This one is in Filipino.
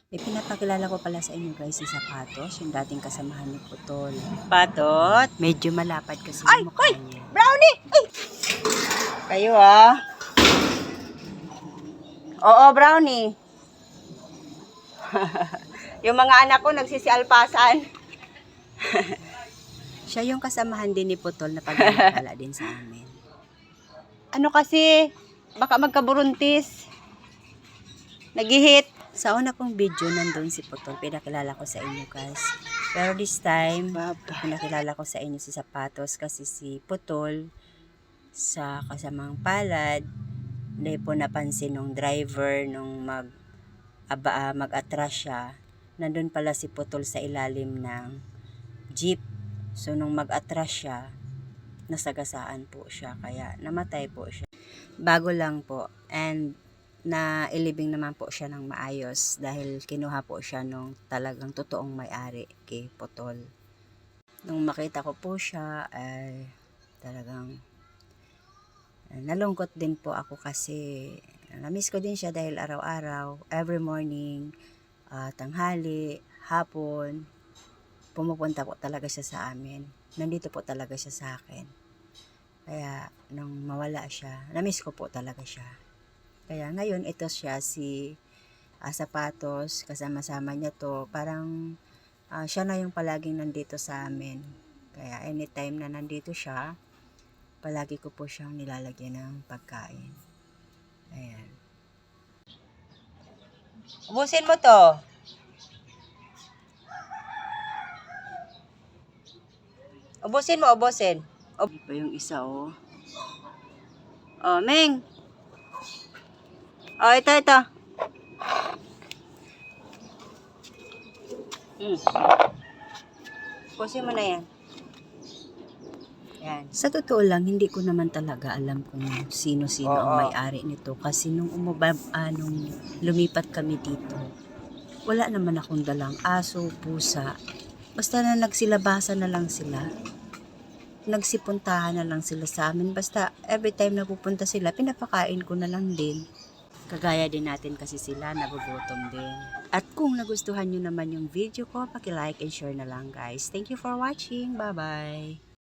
Pinapakilala ko pala sa inyo guys si Sapatos, yung dating kasamahan ni Putol. Patot! Medyo malapad kasi yung mukha niya. Brownie! Ay! Kayo ah. Oo, Brownie. Yung mga anak ko nagsisialpasan. Siya yung kasamahan din ni Putol na pagkakala din sa amin. Ano kasi, baka magkaburuntis. Nag-hit. Sa una kong video, nandun si Putol. Pinakilala ko sa inyo guys. Pero this time, pinakilala ko sa inyo si Sapatos kasi si Putol sa kasamang palad, hindi po napansin nung driver nung mag-atras siya. Nandun pala si Putol sa ilalim ng jeep. So nung mag-atras siya, nasagasaan po siya. Kaya namatay po siya. Bago lang po. And na ilibing naman po siya ng maayos dahil kinuha po siya nung talagang totoong may-ari kay Putol. Nung makita ko po siya ay talagang nalungkot din po ako kasi na-miss ko din siya dahil araw-araw, every morning, tanghali, hapon, pumupunta po talaga siya sa amin. Nandito po talaga siya sa akin. Kaya nung mawala siya, na-miss ko po talaga siya. Kaya ngayon ito siya si Sapatos, kasama-sama niya to. Parang siya na yung palaging nandito sa amin. Kaya anytime na nandito siya, palagi ko po siyang nilalagyan ng pagkain. Ayan. Ubusin mo to. Ubusin mo, ubusin. Hindi pa yung isa oh. Oh, Meng! Oh, ito. Ubusin mo na yan. Yan. Sa totoo lang, hindi ko naman talaga alam kung sino-sino ang may-ari nito. Kasi nung nung lumipat kami dito, wala naman akong dalang aso, pusa. Basta na nagsilabasan na lang sila. Nagsipuntahan na lang sila sa amin. Basta every time na pupunta sila, pinapakain ko na lang din. Kagaya din natin kasi sila, nagugutom din. At kung nagustuhan nyo naman yung video ko, paki-like and share na lang guys. Thank you for watching. Bye-bye!